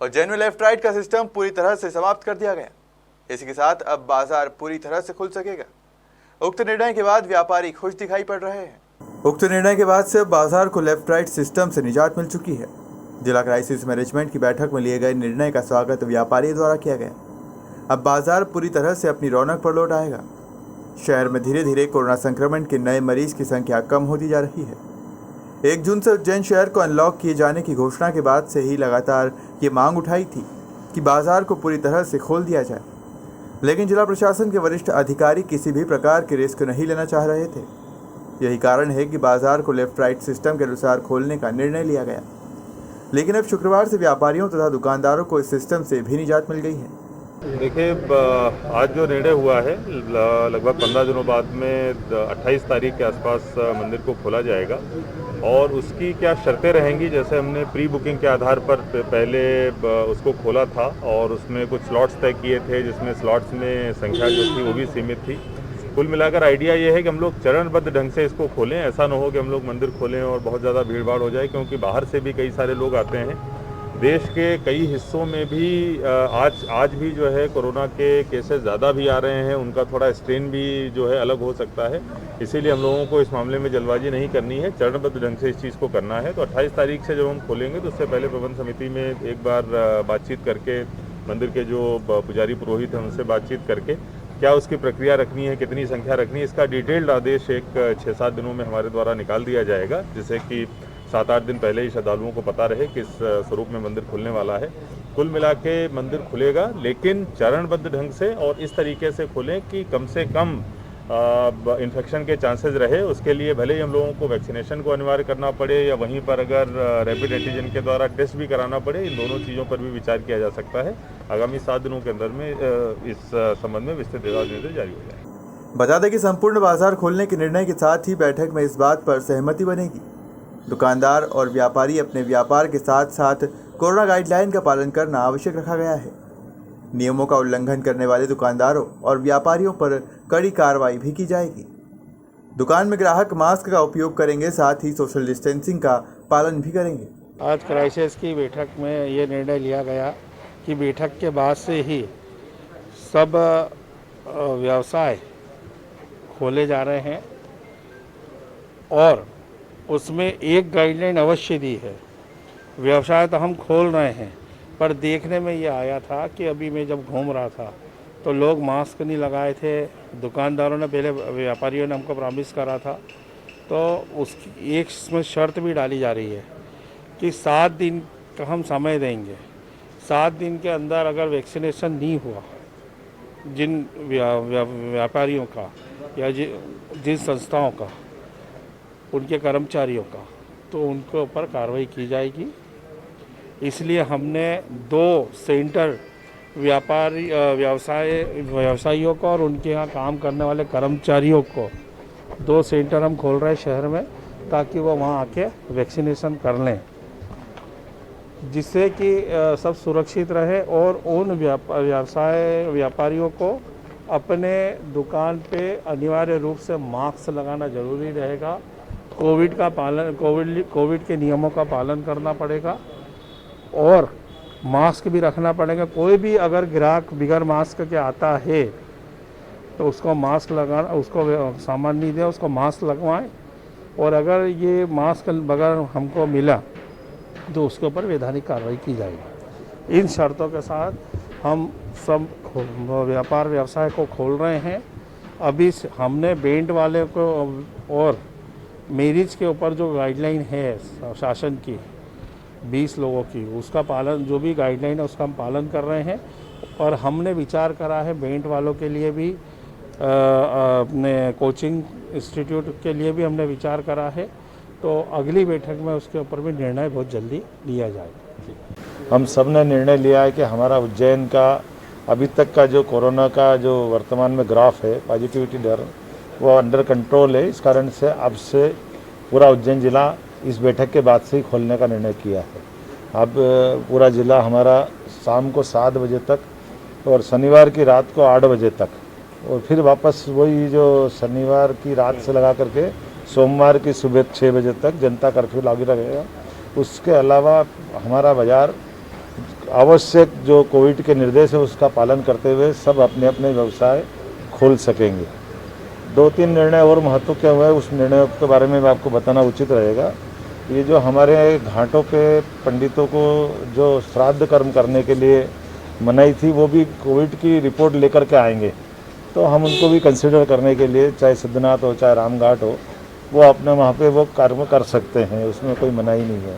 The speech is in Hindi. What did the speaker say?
और जेन्युइन लेफ्ट राइट का सिस्टम पूरी तरह से समाप्त कर दिया गया। इसी के साथ अब बाजार पूरी तरह से खुल सकेगा। उक्त निर्णय के बाद व्यापारी खुश दिखाई पड़ रहे हैं। उक्त निर्णय के बाद से अब बाजार को लेफ्ट राइट सिस्टम से निजात मिल चुकी है। जिला क्राइसिस मैनेजमेंट की बैठक में लिए गए निर्णय का स्वागत व्यापारियों द्वारा किया गया। अब बाजार पूरी तरह से अपनी रौनक पर लौट आएगा। शहर में धीरे धीरे कोरोना संक्रमण के नए मरीज की संख्या कम होती जा रही है। 1 जून से उज्जैन शहर को अनलॉक किए जाने की घोषणा के बाद से ही लगातार ये मांग उठाई थी कि बाजार को पूरी तरह से खोल दिया जाए, लेकिन जिला प्रशासन के वरिष्ठ अधिकारी किसी भी प्रकार के रिस्क नहीं लेना चाह रहे थे। यही कारण है कि बाजार को लेफ्ट राइट सिस्टम के अनुसार खोलने का निर्णय लिया गया। लेकिन अब शुक्रवार से व्यापारियों तथा दुकानदारों को इस सिस्टम से भी निजात मिल गई है। देखिए, आज जो निर्णय हुआ है, लगभग 15 दिनों बाद में 28 तारीख के आसपास मंदिर को खोला जाएगा और उसकी क्या शर्तें रहेंगी, जैसे हमने प्री बुकिंग के आधार पर पहले उसको खोला था और उसमें कुछ स्लॉट्स तय किए थे, जिसमें स्लॉट्स में संख्या जो थी वो भी सीमित थी। कुल मिलाकर आइडिया ये है कि हम लोग चरणबद्ध ढंग से इसको खोलें। ऐसा ना हो कि हम लोग मंदिर खोलें और बहुत ज़्यादा भीड़ भाड़ हो जाए, क्योंकि बाहर से भी कई सारे लोग आते हैं। देश के कई हिस्सों में भी आज भी जो है कोरोना के केसेस ज़्यादा भी आ रहे हैं, उनका थोड़ा स्ट्रेन भी जो है अलग हो सकता है। इसीलिए हम लोगों को इस मामले में जल्दबाजी नहीं करनी है, चरणबद्ध ढंग से इस चीज़ को करना है। तो 28 तारीख से जब हम खोलेंगे तो उससे पहले प्रबंध समिति में एक बार बातचीत करके, मंदिर के जो पुजारी पुरोहित हैं उनसे बातचीत करके क्या उसकी प्रक्रिया रखनी है, कितनी संख्या रखनी है, इसका डिटेल्ड आदेश एक 6-7 दिनों में हमारे द्वारा निकाल दिया जाएगा, जिससे कि 7-8 दिन पहले ही श्रद्धालुओं को पता रहे किस स्वरूप में मंदिर खुलने वाला है। कुल मिला के मंदिर खुलेगा, लेकिन चरणबद्ध ढंग से और इस तरीके से खुलें कि कम से कम इन्फेक्शन के चांसेस रहे। उसके लिए भले ही हम लोगों को वैक्सीनेशन को अनिवार्य करना पड़े या वहीं पर अगर रैपिड एंटीजन के द्वारा टेस्ट भी कराना पड़े, इन दोनों चीज़ों पर भी विचार किया जा सकता है। आगामी 7 दिनों के अंदर में इस संबंध में विस्तृत निर्देश जारी हो जाए। बता दें कि संपूर्ण बाजार खोलने के निर्णय के साथ ही बैठक में इस बात पर सहमति बनेगी। दुकानदार और व्यापारी अपने व्यापार के साथ साथ कोरोना गाइडलाइन का पालन करना आवश्यक रखा गया है। नियमों का उल्लंघन करने वाले दुकानदारों और व्यापारियों पर कड़ी कार्रवाई भी की जाएगी। दुकान में ग्राहक मास्क का उपयोग करेंगे, साथ ही सोशल डिस्टेंसिंग का पालन भी करेंगे। आज क्राइसिस की बैठक में ये निर्णय लिया गया कि बैठक के बाद से ही सब व्यवसाय खोले जा रहे हैं और उसमें एक गाइडलाइन अवश्य दी है। व्यवसाय तो हम खोल रहे हैं, पर देखने में ये आया था कि अभी मैं जब घूम रहा था तो लोग मास्क नहीं लगाए थे। दुकानदारों ने पहले, व्यापारियों ने हमको प्रॉमिस करा था, तो उसकी एक इसमें शर्त भी डाली जा रही है कि 7 दिन का हम समय देंगे। 7 दिन के अंदर अगर वैक्सीनेशन नहीं हुआ जिन व्यापारियों का या जिन संस्थाओं का, उनके कर्मचारियों का, तो उनके ऊपर कार्रवाई की जाएगी। इसलिए हमने 2 सेंटर व्यवसायियों को और उनके यहाँ काम करने वाले कर्मचारियों को 2 सेंटर हम खोल रहे हैं शहर में, ताकि वो वहाँ आके वैक्सीनेशन कर लें, जिससे कि सब सुरक्षित रहे और उन व्यापारियों को अपने दुकान पे अनिवार्य रूप से मास्क लगाना जरूरी रहेगा। कोविड के नियमों का पालन करना पड़ेगा और मास्क भी रखना पड़ेगा। कोई भी अगर ग्राहक बिगर मास्क के आता है तो उसको मास्क लगाना, उसको सामान नहीं दें, उसको मास्क लगवाएं। और अगर ये मास्क बगैर हमको मिला तो उसके ऊपर वैधानिक कार्रवाई की जाएगी। इन शर्तों के साथ हम सब व्यापार व्यवसाय को खोल रहे हैं। अभी हमने बेंट वाले को और मैरिज के ऊपर जो गाइडलाइन है शासन की 20 लोगों की, उसका पालन, जो भी गाइडलाइन है उसका हम पालन कर रहे हैं। और हमने विचार करा है बेंट वालों के लिए भी, अपने कोचिंग इंस्टीट्यूट के लिए भी हमने विचार करा है। तो अगली बैठक में उसके ऊपर भी निर्णय बहुत जल्दी लिया जाएगा। हम सब ने निर्णय लिया है कि हमारा उज्जैन का अभी तक का जो कोरोना का जो वर्तमान में ग्राफ है, पॉजिटिविटी दर, वो अंडर कंट्रोल है। इस कारण से अब से पूरा उज्जैन ज़िला इस बैठक के बाद से ही खोलने का निर्णय किया है। अब पूरा ज़िला हमारा शाम को 7 बजे तक और शनिवार की रात को 8 बजे तक, और फिर वापस वही जो शनिवार की रात से लगा करके सोमवार की सुबह 6 बजे तक जनता कर्फ्यू लागू रहेगा। उसके अलावा हमारा बाज़ार आवश्यक जो कोविड के निर्देश है उसका पालन करते हुए सब अपने अपने व्यवसाय खोल सकेंगे। 2-3 निर्णय और महत्व के हुए, उस निर्णय के बारे में आपको बताना उचित रहेगा। ये जो हमारे घाटों पे पंडितों को जो श्राद्ध कर्म करने के लिए मनाही थी, वो भी कोविड की रिपोर्ट लेकर के आएंगे, तो हम उनको भी कंसिडर करने के लिए, चाहे सिद्धनाथ हो चाहे रामघाट हो, वो अपने वहाँ पे वो कर्म कर सकते हैं, उसमें कोई मनाही नहीं है।